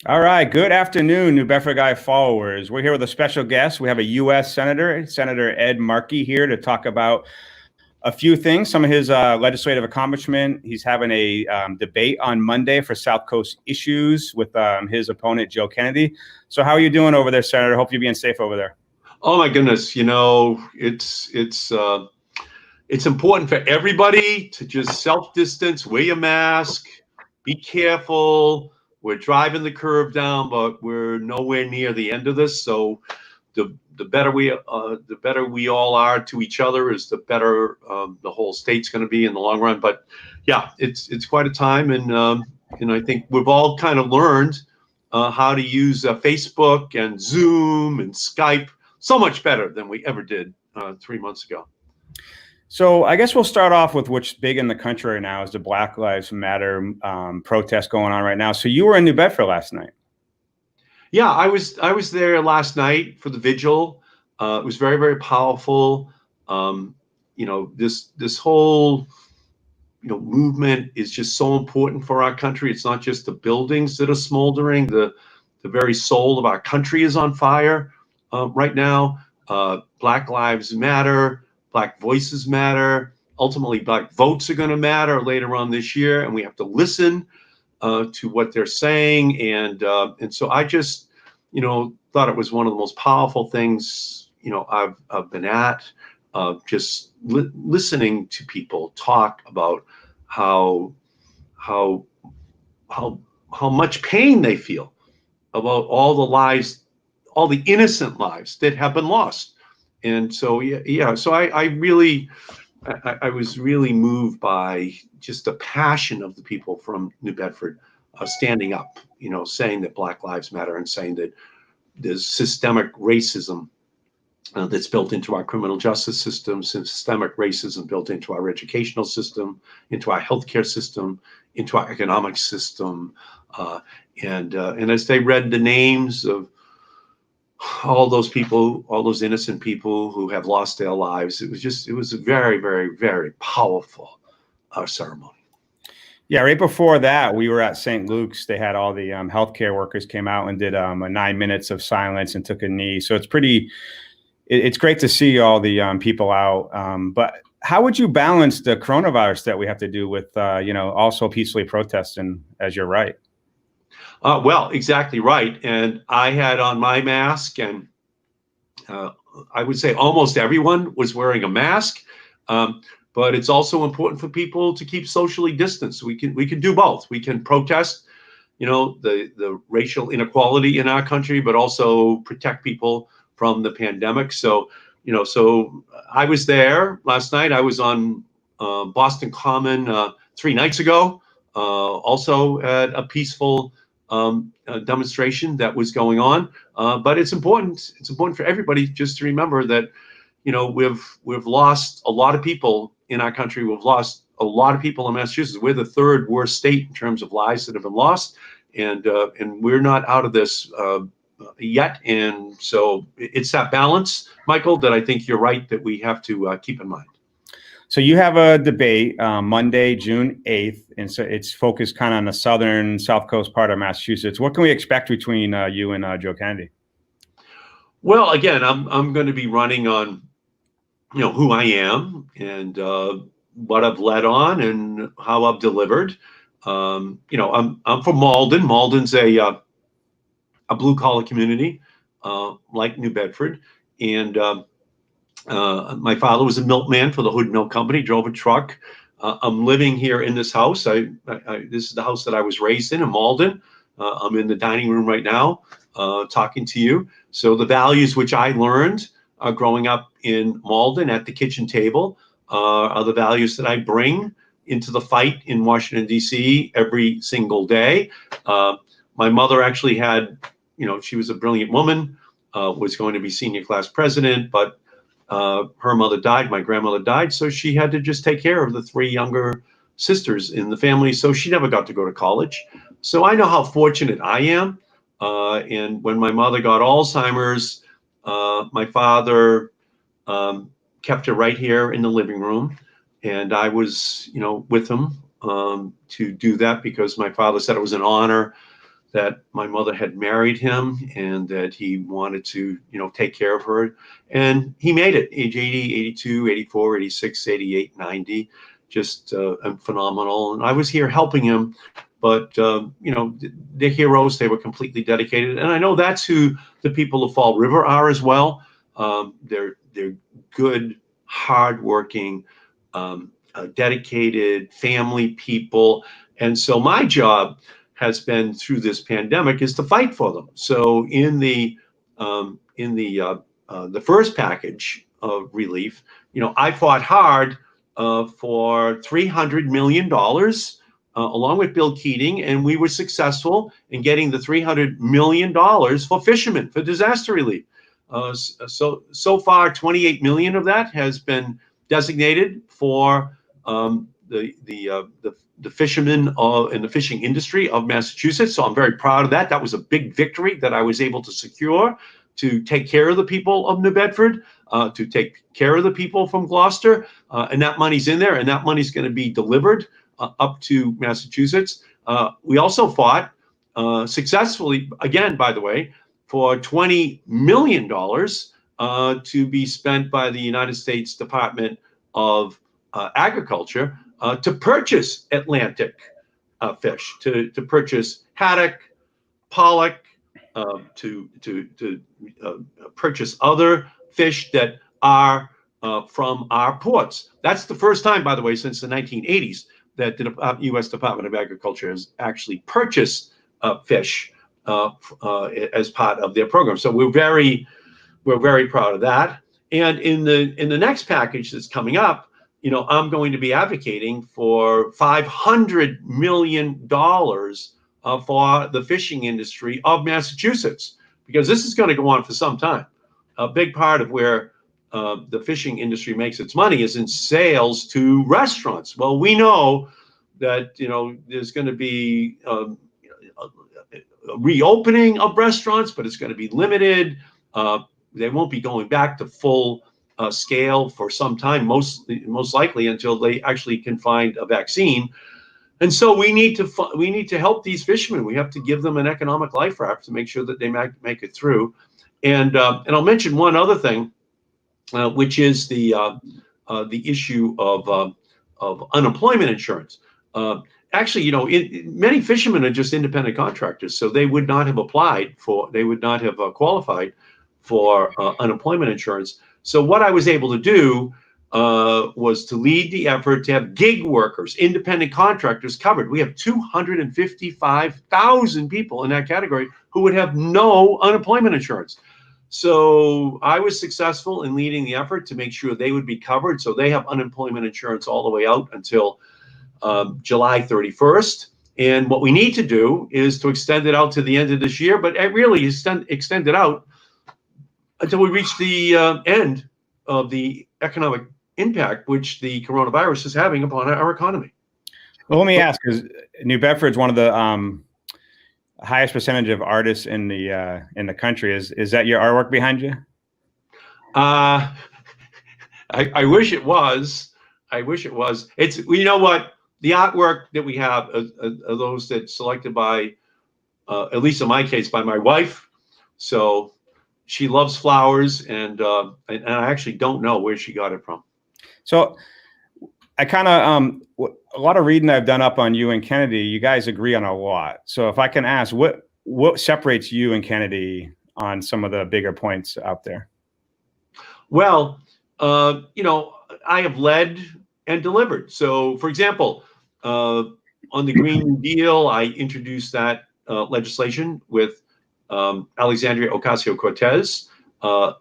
All right. Good afternoon, New Bedford Guy followers. We're here with a special guest. We have a U.S. Senator, Senator Ed Markey, here to talk about a few things, some of his legislative accomplishment. He's having a debate on Monday for South Coast issues with his opponent, Joe Kennedy. So how are you doing over there, Senator? Hope you're being safe over there. Oh my goodness, it's important for everybody to just self-distance, wear your mask, be careful. We're driving the curve down, but we're nowhere near the end of this. So the better we all are to each other is the better the whole state's going to be in the long run. But yeah, it's quite a time, and I think we've all kind of learned how to use Facebook and Zoom and Skype so much better than we ever did 3 months ago. So I guess we'll start off with what's big in the country right now is the Black Lives Matter protest going on right now. So you were in New Bedford last night. Yeah, I was there last night for the vigil. It was very, very powerful. This whole movement is just so important for our country. It's not just the buildings that are smoldering. The very soul of our country is on fire right now. Black Lives Matter. Black voices matter. Ultimately, Black votes are going to matter later on this year, and we have to listen to what they're saying. And so I just, thought it was one of the most powerful things, I've been at. Just listening to people talk about how much pain they feel about all the lives, all the innocent lives that have been lost. And so so I was really moved by just the passion of the people from New Bedford standing up, saying that Black Lives Matter and saying that there's systemic racism that's built into our criminal justice system, systemic racism built into our educational system, into our healthcare system, into our economic system, and as they read the names of all those people, all those innocent people who have lost their lives, it was a very, very, very powerful ceremony. Yeah, right before that, we were at St. Luke's. They had all the healthcare workers came out and did a 9 minutes of silence and took a knee. So it's great to see all the people out. But how would you balance the coronavirus that we have to do with, also peacefully protesting, as you're right? Well, exactly right. And I had on my mask, and I would say almost everyone was wearing a mask. But it's also important for people to keep socially distanced. We can do both. We can protest, the racial inequality in our country, but also protect people from the pandemic. So I was there last night. I was on Boston Common 3 nights ago, also at a peaceful demonstration that was going on. But it's important. It's important for everybody just to remember that, we've lost a lot of people in our country. We've lost a lot of people in Massachusetts. We're the third worst state in terms of lives that have been lost, and we're not out of this yet. And so it's that balance, Michael, that I think you're right that we have to keep in mind. So you have a debate Monday, June 8th, and so it's focused kind of on the south coast part of Massachusetts. What can we expect between you and Joe Kennedy? Well, again, I'm going to be running on, who I am and what I've led on and how I've delivered. I'm from Malden. Malden's a blue collar community like New Bedford, and my father was a milkman for the Hood Milk Company, drove a truck. I'm living here in this house. This is the house that I was raised in Malden. I'm in the dining room right now talking to you. So the values which I learned growing up in Malden at the kitchen table are the values that I bring into the fight in Washington, D.C. every single day. My mother actually had, she was a brilliant woman, was going to be senior class president, but her mother died, my grandmother died, so she had to just take care of the 3 younger sisters in the family, so she never got to go to college. So I know how fortunate I am. And when my mother got Alzheimer's, my father kept her right here in the living room, and I was, with him to do that because my father said it was an honor that my mother had married him and that he wanted to, take care of her. And he made it, age 80, 82, 84, 86, 88, 90, just phenomenal. And I was here helping him, but, they're heroes. They were completely dedicated. And I know that's who the people of Fall River are as well. They're good, hardworking, dedicated family people. And so my job has been through this pandemic is to fight for them. So in the first package of relief, I fought hard for $300 million along with Bill Keating, and we were successful in getting the $300 million for fishermen for disaster relief. So far, 28 million of that has been designated for the fishermen in the fishing industry of Massachusetts. So I'm very proud of that. That was a big victory that I was able to secure to take care of the people of New Bedford, to take care of the people from Gloucester, and that money's in there, and that money's going to be delivered up to Massachusetts. We also fought successfully, again, by the way, for $20 million to be spent by the United States Department of Agriculture to purchase Atlantic fish, to purchase haddock, pollock, to purchase other fish that are from our ports. That's the first time, by the way, since the 1980s that the U.S. Department of Agriculture has actually purchased fish as part of their program. So we're very proud of that. And in the next package that's coming up, I'm going to be advocating for $500 million for the fishing industry of Massachusetts, because this is going to go on for some time. A big part of where the fishing industry makes its money is in sales to restaurants. Well, we know that, there's going to be a reopening of restaurants, but it's going to be limited. They won't be going back to full scale for some time, most likely until they actually can find a vaccine. And so we need to help these fishermen. We have to give them an economic life raft to make sure that they make it through. And I'll mention one other thing, which is the issue of unemployment insurance. Actually, many fishermen are just independent contractors, so they would not have qualified for unemployment insurance. So what I was able to do was to lead the effort to have gig workers, independent contractors covered. We have 255,000 people in that category who would have no unemployment insurance. So I was successful in leading the effort to make sure they would be covered. So they have unemployment insurance all the way out until July 31st. And what we need to do is to extend it out to the end of this year, but really extend it out until we reach the end of the economic impact which the coronavirus is having upon our economy. Well, let me ask, because New Bedford's one of the highest percentage of artists in the country. Is that your artwork behind you? I wish it was. I wish it was. It's, you know what, the artwork that we have are those that selected by, at least in my case, by my wife. So she loves flowers, and I actually don't know where she got it from. So I kind of, a lot of reading I've done up on you and Kennedy, you guys agree on a lot. So if I can ask, what separates you and Kennedy on some of the bigger points out there? Well, I have led and delivered. So, for example, on the Green New Deal, I introduced that legislation with Alexandria Ocasio-Cortez a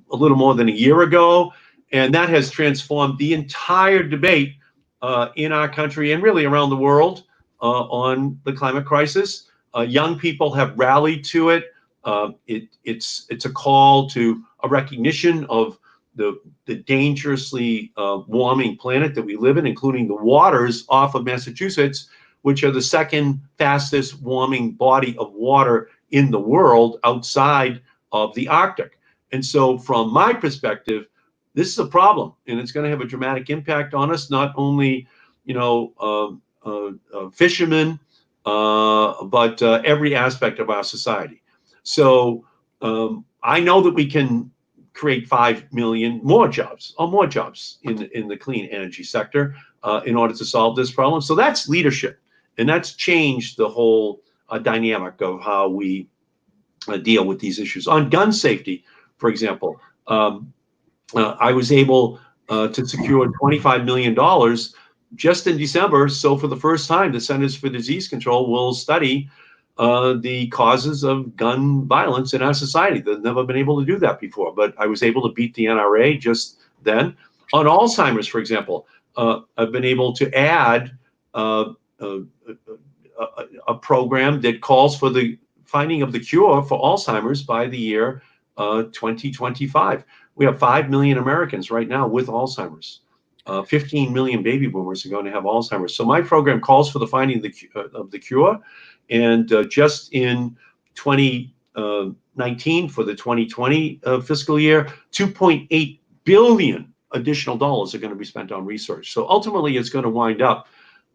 little more than a year ago, and that has transformed the entire debate in our country and really around the world on the climate crisis. Young people have rallied to it. It's a call to a recognition of the dangerously warming planet that we live in, including the waters off of Massachusetts, which are the second fastest warming body of water in the world outside of the Arctic. And so from my perspective, this is a problem, and it's going to have a dramatic impact on us, not only, fishermen, but every aspect of our society. So I know that we can create 5 million more jobs in the clean energy sector in order to solve this problem. So that's leadership, and that's changed the whole dynamic of how we deal with these issues. On gun safety, for example, I was able to secure $25 million just in December. So for the first time, the Centers for Disease Control will study the causes of gun violence in our society. They've never been able to do that before, but I was able to beat the NRA just then. On Alzheimer's, for example, I've been able to add a program that calls for the finding of the cure for Alzheimer's by the year 2025. We have 5 million Americans right now with Alzheimer's. 15 million baby boomers are going to have Alzheimer's. So my program calls for the finding of the cure. And just in 2019 for the 2020 fiscal year, 2.8 billion additional dollars are going to be spent on research. So ultimately, it's going to wind up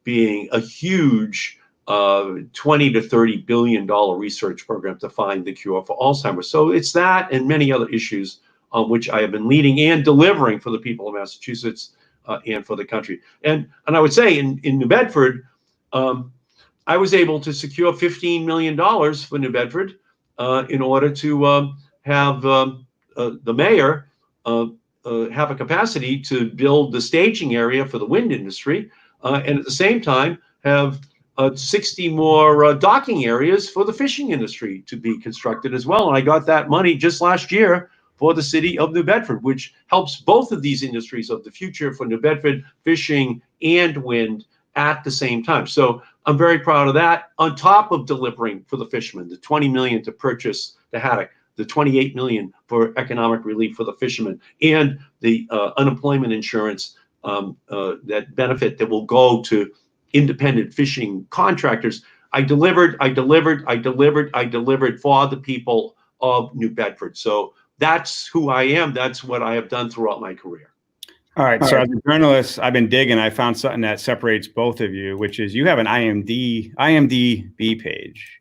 being a huge 20 to 30 billion dollar research program to find the cure for Alzheimer's. So it's that and many other issues on which I have been leading and delivering for the people of Massachusetts and for the country. And I would say in New Bedford, I was able to secure $15 million for New Bedford in order to have the mayor have a capacity to build the staging area for the wind industry, and at the same time have 60 more docking areas for the fishing industry to be constructed as well. And I got that money just last year for the city of New Bedford, which helps both of these industries of the future for New Bedford, fishing and wind at the same time. So I'm very proud of that, on top of delivering for the fishermen, the 20 million to purchase the haddock, the 28 million for economic relief for the fishermen, and the unemployment insurance that benefit that will go to independent fishing contractors. I delivered for the people of New Bedford. So that's who I am. That's what I have done throughout my career. All right. So as a journalist, I've been digging. I found something that separates both of you, which is you have an IMDb page.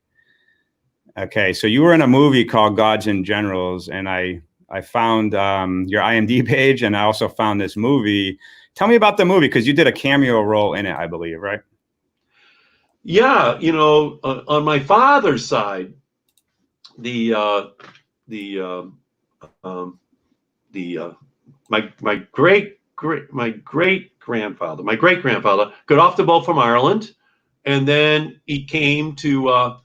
Okay. So you were in a movie called Gods and Generals, and I found your IMDb page, and I also found this movie. Tell me about the movie, because you did a cameo role in it, I believe, right? Yeah. On my father's side, my great grandfather got off the boat from Ireland, and then he came to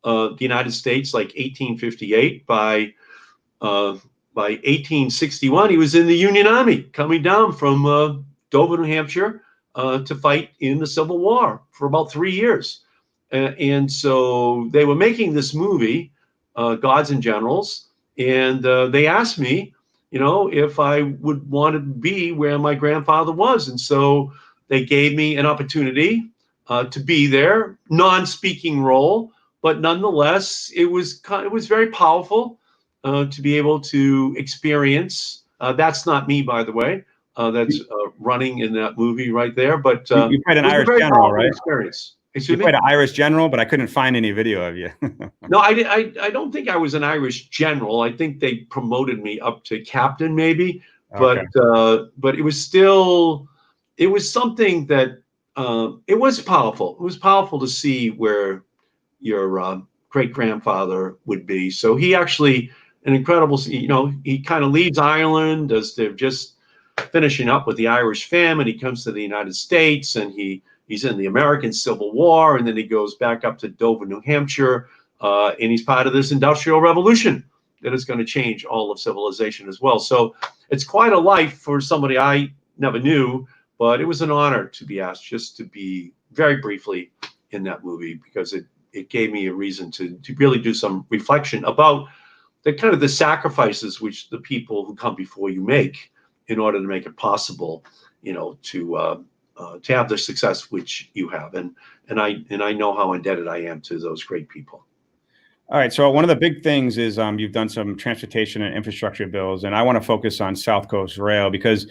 the United States like 1858. By 1861, he was in the Union Army, coming down from Dover, New Hampshire, to fight in the Civil War for about 3 years. And so they were making this movie, Gods and Generals, and they asked me, if I would want to be where my grandfather was. And so they gave me an opportunity to be there, non-speaking role, but nonetheless, it was very powerful to be able to experience. That's not me, by the way. That's running in that movie right there. But you played an Irish general, right? Experience. You played an Irish general, but I couldn't find any video of you. No, I don't think I was an Irish general. I think they promoted me up to captain, maybe. Okay. But it was something that it was powerful. It was powerful to see where your great grandfather would be. So he actually, an incredible, he kind of leaves Ireland as they're just finishing up with the Irish famine. He comes to the United States, and he's in the American Civil War, and then he goes back up to Dover, New Hampshire, and he's part of this industrial revolution that is going to change all of civilization as well. So it's quite a life for somebody I never knew, but it was an honor to be asked just to be very briefly in that movie, because it gave me a reason to really do some reflection about the sacrifices which the people who come before you make in order to make it possible, to have the success which you have. And I know how indebted I am to those great people. All right. So one of the big things is you've done some transportation and infrastructure bills, and I want to focus on South Coast Rail, because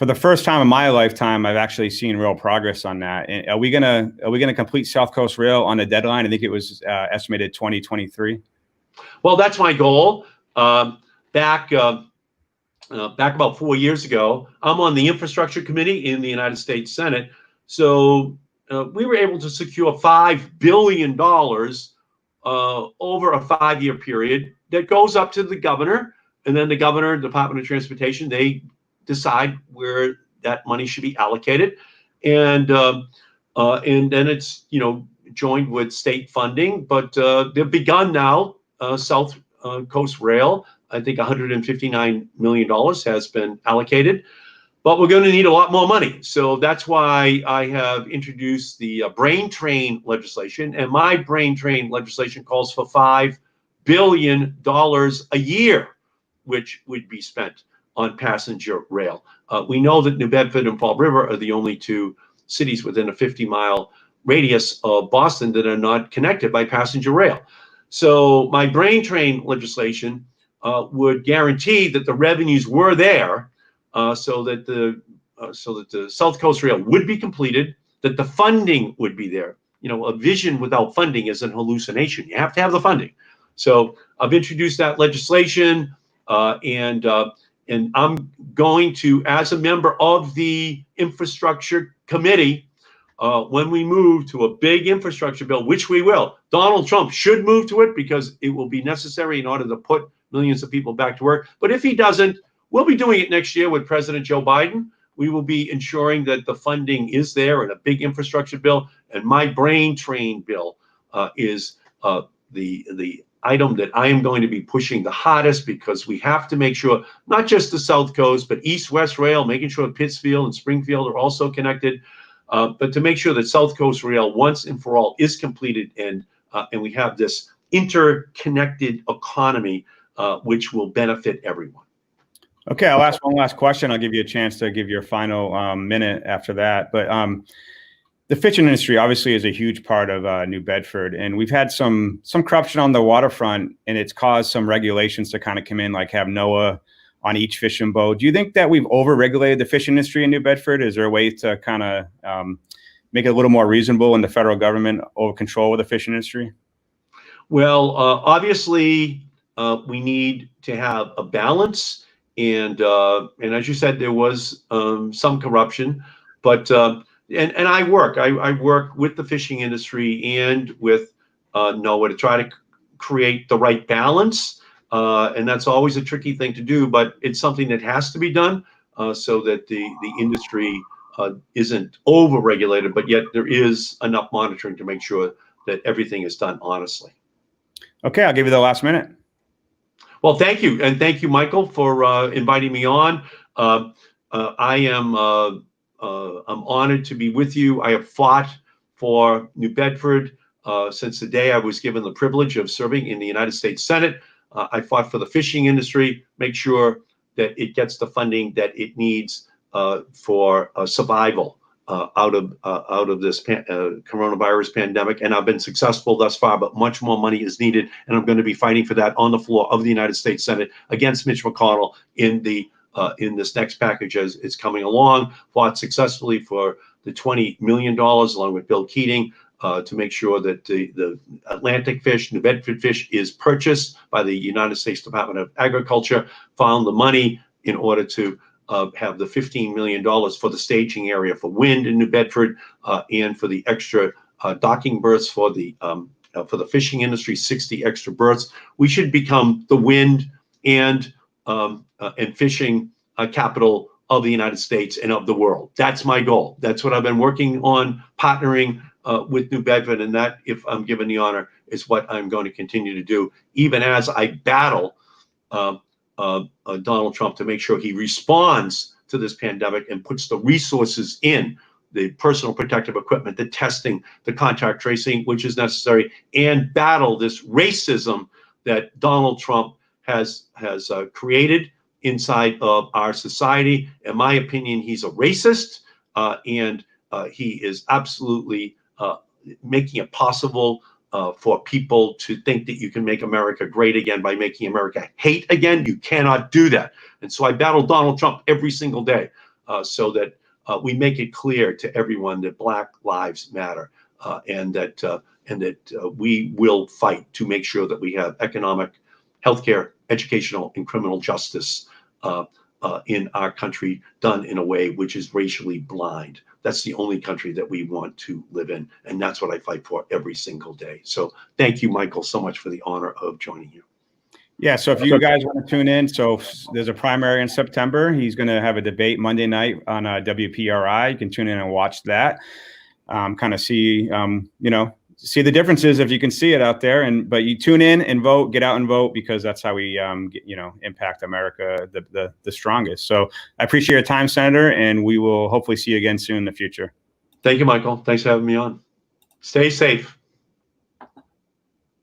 for the first time in my lifetime, I've actually seen real progress on that. And are we gonna complete South Coast Rail on a deadline? I think it was estimated 2023. Well, that's my goal. Back about 4 years ago, I'm on the Infrastructure Committee in the United States Senate. So we were able to secure $5 billion over a 5-year period that goes up to the governor, and then the governor, Department of Transportation, they decide where that money should be allocated, and then it's joined with state funding. But they've begun now. South Coast Rail, I think $159 million has been allocated, but we're going to need a lot more money. So that's why I have introduced the brain train legislation, and my brain train legislation calls for $5 billion a year, which would be spent on passenger rail. We know that New Bedford and Fall River are the only two cities within a 50-mile radius of Boston that are not connected by passenger rail. So my brain train legislation would guarantee that the revenues were there, so that the South Coast Rail would be completed, that the funding would be there. A vision without funding is an hallucination. You have to have the funding. So I've introduced that legislation, and I'm going to, as a member of the Infrastructure Committee, when we move to a big infrastructure bill, which we will, Donald Trump should move to it because it will be necessary in order to put millions of people back to work. But if he doesn't, we'll be doing it next year with President Joe Biden. We will be ensuring that the funding is there in a big infrastructure bill. And my brain train bill is the item that I am going to be pushing the hardest, because we have to make sure not just the South Coast, but East-West Rail, making sure Pittsfield and Springfield are also connected, but to make sure that South Coast Rail once and for all is completed, and we have this interconnected economy which will benefit everyone. Okay, I'll ask one last question. I'll give you a chance to give your final minute after that. But the fishing industry obviously is a huge part of New Bedford, and we've had some corruption on the waterfront, and it's caused some regulations to kind of come in, like have NOAA on each fishing boat. Do you think that we've over-regulated the fishing industry in New Bedford? Is there a way to kind of make it a little more reasonable in the federal government over control with the fishing industry? Well, obviously, we need to have a balance, and as you said, there was some corruption, but and I work with the fishing industry and with NOAA to try to create the right balance, and that's always a tricky thing to do, but it's something that has to be done so that the industry isn't over-regulated, but yet there is enough monitoring to make sure that everything is done honestly. Okay, I'll give you the last minute. Well, thank you, and thank you, Michael, for inviting me on. I'm honored to be with you. I have fought for New Bedford since the day I was given the privilege of serving in the United States Senate. I fought for the fishing industry, make sure that it gets the funding that it needs for survival out of this coronavirus pandemic, and I've been successful thus far, but much more money is needed, and I'm going to be fighting for that on the floor of the United States Senate against Mitch McConnell in this next package as it's coming along. Fought successfully for the $20 million along with Bill Keating to make sure that the Atlantic fish, New Bedford fish, is purchased by the United States Department of Agriculture. Found the money in order to have the $15 million for the staging area for wind in New Bedford and for the extra docking berths for the fishing industry, 60 extra berths. We should become the wind and fishing capital of the United States and of the world. That's my goal. That's what I've been working on, partnering with New Bedford, and that, if I'm given the honor, is what I'm going to continue to do, even as I battle Donald Trump to make sure he responds to this pandemic and puts the resources in the personal protective equipment, the testing, the contact tracing, which is necessary, and battle this racism that Donald Trump has created inside of our society. In my opinion, he's a racist, and he is absolutely making it possible for people to think that you can make America great again by making America hate again. You cannot do that. And so I battle Donald Trump every single day so that we make it clear to everyone that Black lives matter, and that we will fight to make sure that we have economic, healthcare, educational, and criminal justice in our country done in a way which is racially blind. That's the only country that we want to live in, and that's what I fight for every single day. So thank you, Michael, so much for the honor of joining you. Yeah, so if you guys want to tune in, so there's a primary in September. He's going to have a debate Monday night on WPRI. You can tune in and watch that. Kind of see, see the differences if you can see it out there. But you tune in and vote, get out and vote, because that's how we, impact America the strongest. So I appreciate your time, Senator, and we will hopefully see you again soon in the future. Thank you, Michael. Thanks for having me on. Stay safe.